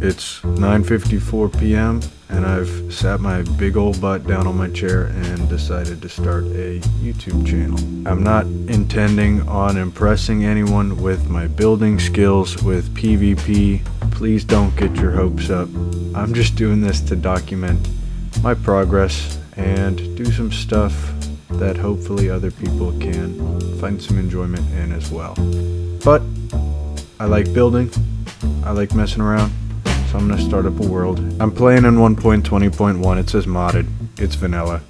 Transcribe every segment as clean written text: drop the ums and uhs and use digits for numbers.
It's 9:54 p.m. and I've sat my big old butt down on my chair and decided to start a YouTube channel. I'm not intending on impressing anyone with my building skills with PvP. Please don't get your hopes up. I'm just doing this to document my progress and do some stuff that hopefully other people can find some enjoyment in as well. But I like building, I like messing around, so I'm gonna start up a world. I'm playing in 1.20.1, it says modded, it's vanilla.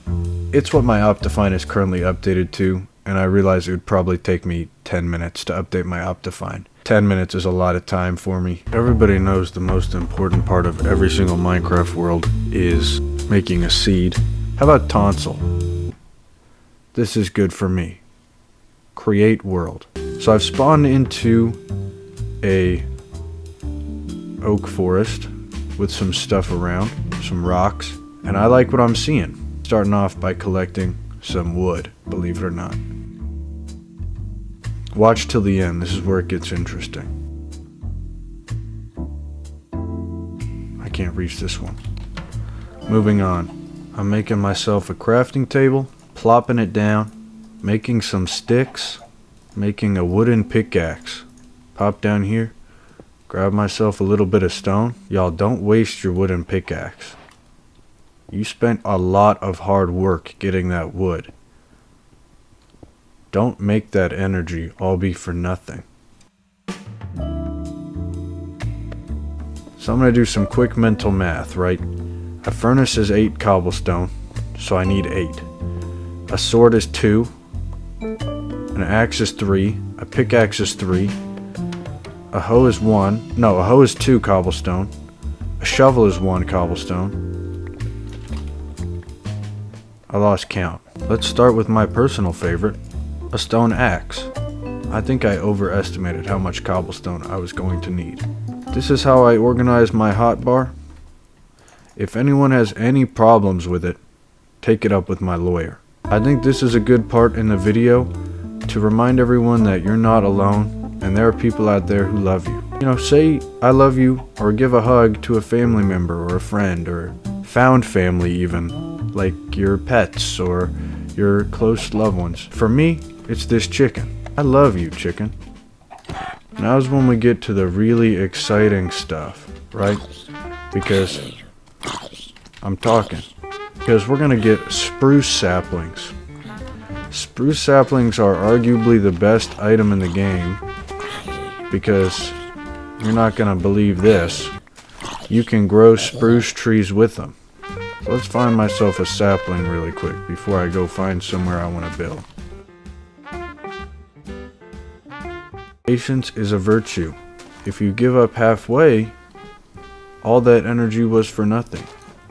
It's what my Optifine is currently updated to, and I realize it would probably take me 10 minutes to update my Optifine. 10 minutes is a lot of time for me. Everybody knows the most important part of every single Minecraft world is making a seed. How about tonsil? This is good for me. Create world. So I've spawned into a oak forest with some stuff around, some rocks, and I like what I'm seeing. Starting off by collecting some wood, believe it or not. Watch till the end, this is where it gets interesting. I can't reach this one. Moving on. I'm making myself a crafting table, plopping it down, making some sticks, making a wooden pickaxe. Pop down here, grab myself a little bit of stone. Y'all, don't waste your wooden pickaxe. You spent a lot of hard work getting that wood. Don't make that energy all be for nothing. So I'm going to do some quick mental math, right? A furnace is 8 cobblestone, so I need 8. A sword is 2. An axe is 3. A pickaxe is 3. A hoe is 1. No, a hoe is 2 cobblestone. A shovel is 1 cobblestone. I lost count. Let's start with my personal favorite, a stone axe. I think I overestimated how much cobblestone I was going to need. This is how I organize my hotbar. If anyone has any problems with it, take it up with my lawyer. I think this is a good part in the video to remind everyone that you're not alone and there are people out there who love you. You know, say I love you or give a hug to a family member or a friend or found family even, like your pets or your close loved ones. For me, it's this chicken. I love you, chicken. Now's when we get to the really exciting stuff, right? Because I'm talking. Because we're gonna get spruce saplings. Spruce saplings are arguably the best item in the game because you're not gonna believe this. You can grow spruce trees with them. So let's find myself a sapling really quick before I go find somewhere I want to build. Patience is a virtue. If you give up halfway, all that energy was for nothing.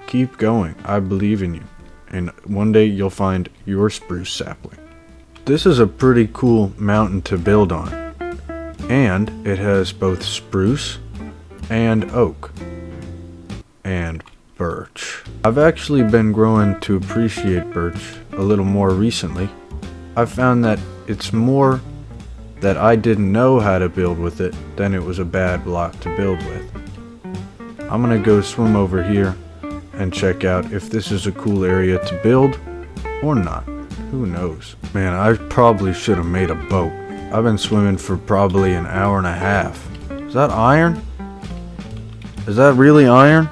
Keep going. I believe in you. And one day you'll find your spruce sapling. This is a pretty cool mountain to build on. And it has both spruce and oak. And birch. I've actually been growing to appreciate birch a little more recently. I've found that it's more that I didn't know how to build with it than it was a bad block to build with. I'm gonna go swim over here and check out if this is a cool area to build or not. Who knows? Man, I probably should have made a boat. I've been swimming for probably an hour and a half. Is that iron? Is that really iron?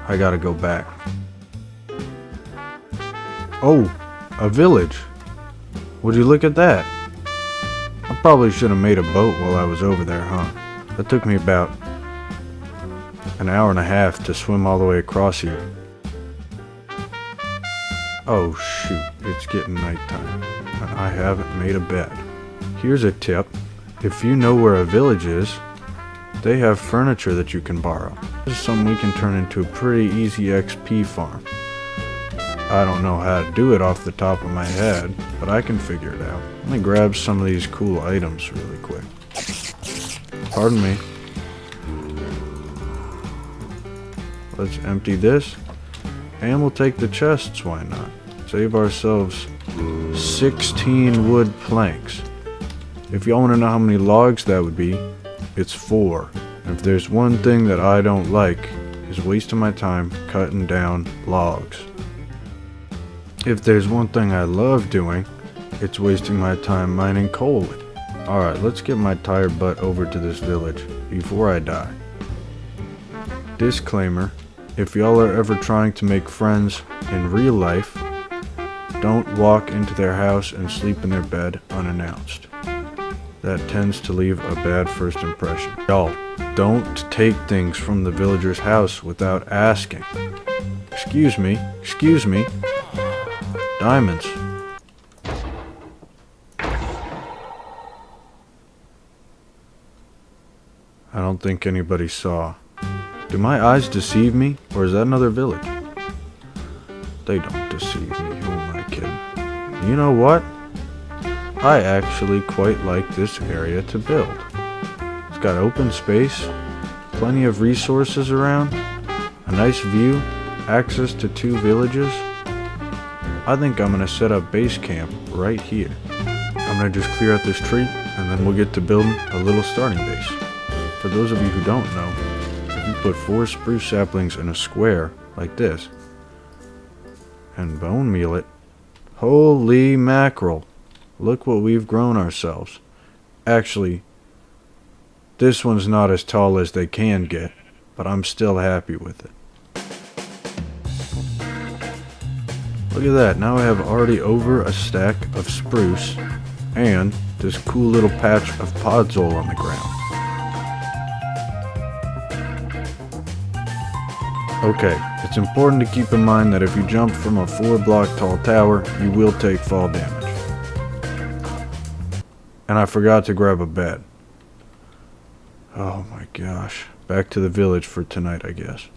I gotta go back. Oh, a village. Would you look at that? I probably should have made a boat while I was over there, huh? That took me about an hour and a half to swim all the way across here. Oh shoot, it's getting nighttime, and I haven't made a bed. Here's a tip. If you know where a village is, they have furniture that you can borrow. This is something we can turn into a pretty easy XP farm. I don't know how to do it off the top of my head, but I can figure it out. Let me grab some of these cool items really quick. Pardon me. Let's empty this, and we'll take the chests, why not? Save ourselves 16 wood planks. If y'all want to know how many logs that would be, it's 4. And if there's one thing that I don't like, is wasting my time cutting down logs. If there's one thing I love doing, it's wasting my time mining coal. Alright, let's get my tired butt over to this village before I die. Disclaimer, if y'all are ever trying to make friends in real life, don't walk into their house and sleep in their bed unannounced. That tends to leave a bad first impression. Y'all, don't take things from the villager's house without asking. Excuse me, diamonds. I don't think anybody saw. Do my eyes deceive me, or is that another village? They don't deceive me, who am I kidding? You know what? I actually quite like this area to build. It's got open space, plenty of resources around, a nice view, access to 2 villages. I think I'm gonna set up base camp right here. I'm gonna just clear out this tree, and then we'll get to building a little starting base. For those of you who don't know, if you put 4 spruce saplings in a square like this, and bone meal it, holy mackerel, look what we've grown ourselves. Actually, this one's not as tall as they can get, but I'm still happy with it. Look at that, now I have already over a stack of spruce and this cool little patch of podzol on the ground. Okay, it's important to keep in mind that if you jump from a 4-block tall tower, you will take fall damage. And I forgot to grab a bed. Oh my gosh. Back to the village for tonight, I guess.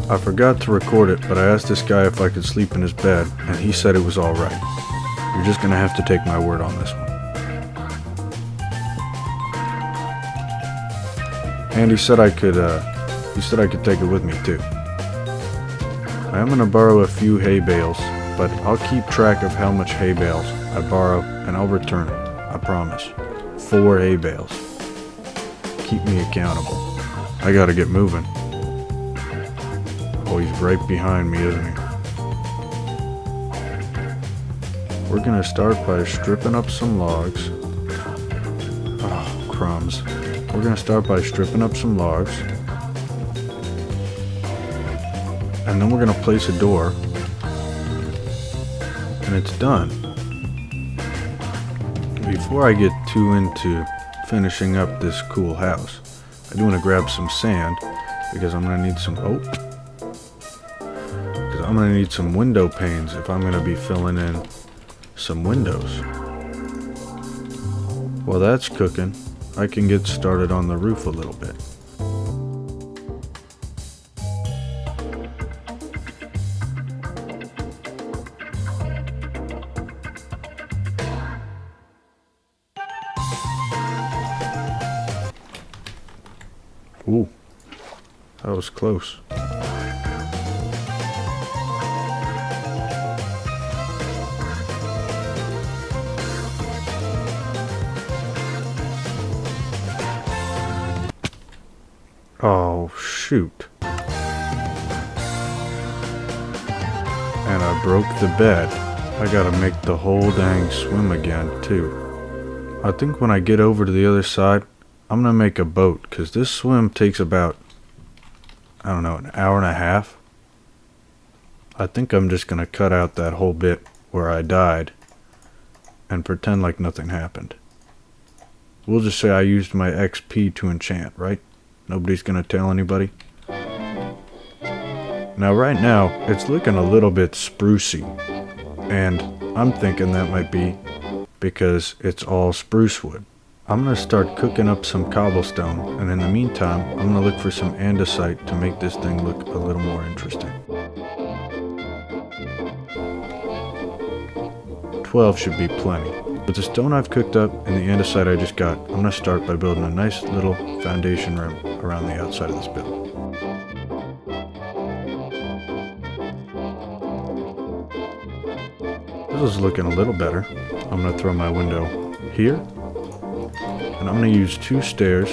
I forgot to record it, but I asked this guy if I could sleep in his bed, and he said it was alright. You're just gonna have to take my word on this one. And he said I could take it with me too. I am gonna borrow a few hay bales, but I'll keep track of how much hay bales I borrow, and I'll return it. I promise. 4 hay bales. Keep me accountable. I gotta get moving. Oh, he's right behind me, isn't he? We're gonna start by stripping up some logs. Oh, crumbs. We're gonna start by stripping up some logs. And then we're gonna place a door. And it's done. Before I get too into finishing up this cool house, I do want to grab some sand because I'm going to need some I'm going to need some window panes if I'm going to be filling in some windows. While that's cooking, I can get started on the roof a little bit. Ooh, that was close. Oh, shoot. And I broke the bed. I gotta make the whole dang swim again, too. I think when I get over to the other side, I'm gonna make a boat, because this swim takes about, I don't know, an hour and a half. I think I'm just gonna cut out that whole bit where I died and pretend like nothing happened. We'll just say I used my XP to enchant, right? Nobody's gonna tell anybody. Now right now, it's looking a little bit sprucey, and I'm thinking that might be because it's all spruce wood. I'm going to start cooking up some cobblestone, and in the meantime, I'm going to look for some andesite to make this thing look a little more interesting. 12 should be plenty. With the stone I've cooked up and the andesite I just got, I'm going to start by building a nice little foundation rim around the outside of this build. This is looking a little better. I'm going to throw my window here. And I'm going to use 2 stairs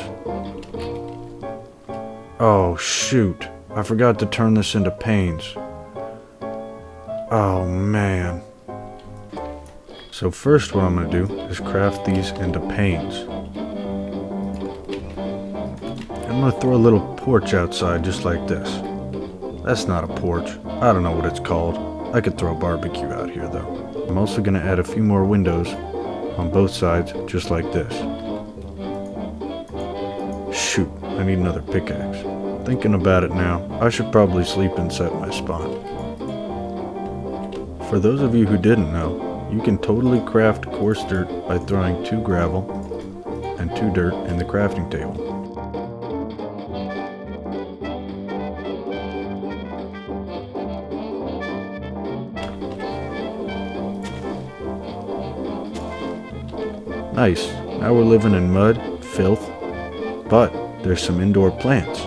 Oh shoot, I forgot to turn this into panes. Oh man. So first what I'm going to do is craft these into panes. I'm going to throw a little porch outside just like this. That's not a porch. I don't know what it's called. I could throw a barbecue out here though. I'm also going to add a few more windows on both sides just like this. Shoot, I need another pickaxe. Thinking about it now, I should probably sleep and set my spawn. For those of you who didn't know, you can totally craft coarse dirt by throwing 2 gravel and 2 dirt in the crafting table. Nice, now we're living in mud, filth, but there's some indoor plants.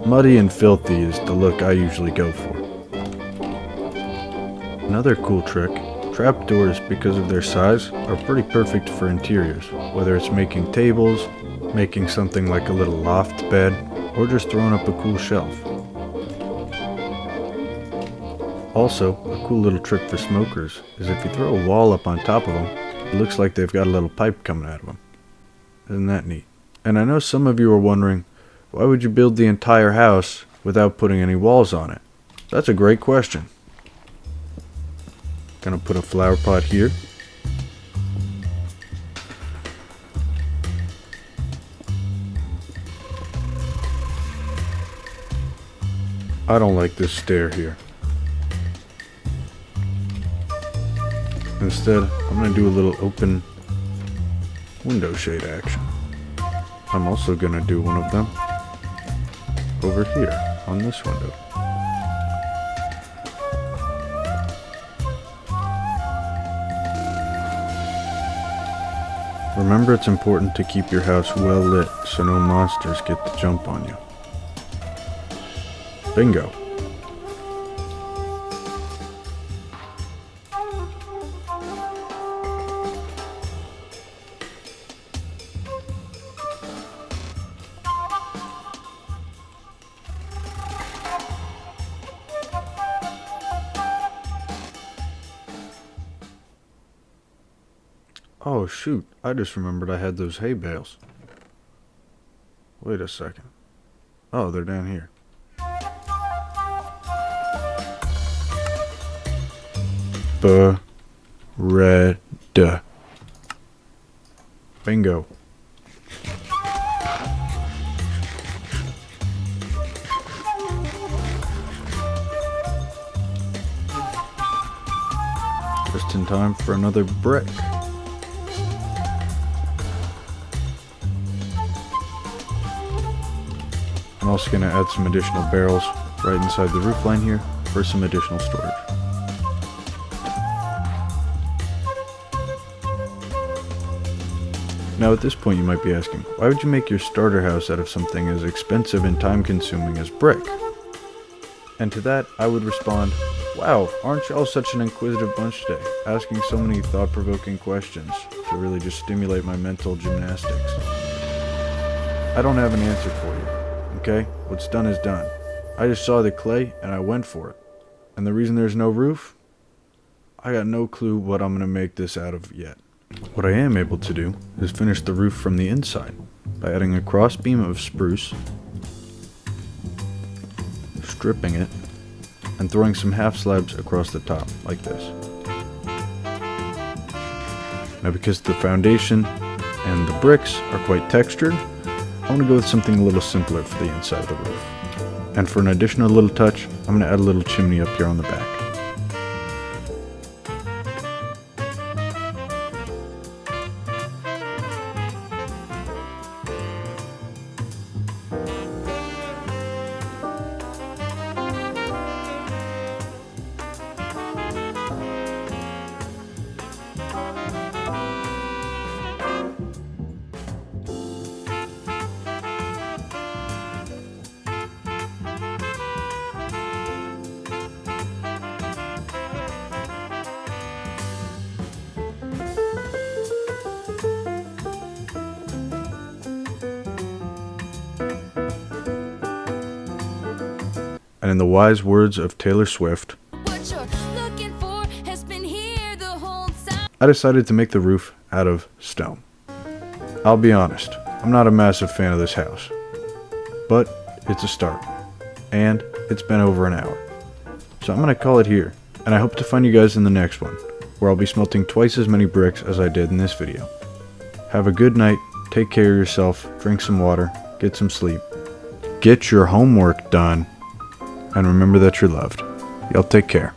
Muddy and filthy is the look I usually go for. Another cool trick, trapdoors, because of their size, are pretty perfect for interiors, whether it's making tables, making something like a little loft bed, or just throwing up a cool shelf. Also, a cool little trick for smokers is if you throw a wall up on top of them, it looks like they've got a little pipe coming out of them. Isn't that neat? And I know some of you are wondering, why would you build the entire house without putting any walls on it? That's a great question. Gonna put a flower pot here. I don't like this stair here. Instead, I'm gonna do a little open window shade action. I'm also gonna do one of them over here on this window. Remember, it's important to keep your house well lit so no monsters get the jump on you. Bingo. Oh shoot, I just remembered I had those hay bales. Wait a second. Oh, they're down here. Bread. Bingo. Just in time for another brick. I'm also going to add some additional barrels right inside the roof line here for some additional storage. Now at this point you might be asking, why would you make your starter house out of something as expensive and time consuming as brick? And to that I would respond, wow, aren't y'all such an inquisitive bunch today, asking so many thought-provoking questions to really just stimulate my mental gymnastics. I don't have an answer for you. Okay, what's done is done. I just saw the clay and I went for it. And the reason there's no roof? I got no clue what I'm going to make this out of yet. What I am able to do is finish the roof from the inside by adding a cross beam of spruce, stripping it, and throwing some half slabs across the top like this. Now because the foundation and the bricks are quite textured, I want to go with something a little simpler for the inside of the roof. And for an additional little touch, I'm going to add a little chimney up here on the back. And in the wise words of Taylor Swift, What you're looking for has been here the whole time. I decided to make the roof out of stone. I'll be honest, I'm not a massive fan of this house, but it's a start, and it's been over an hour. So I'm going to call it here, and I hope to find you guys in the next one, where I'll be smelting twice as many bricks as I did in this video. Have a good night, take care of yourself, drink some water, get some sleep, get your homework done, and remember that you're loved. Y'all take care.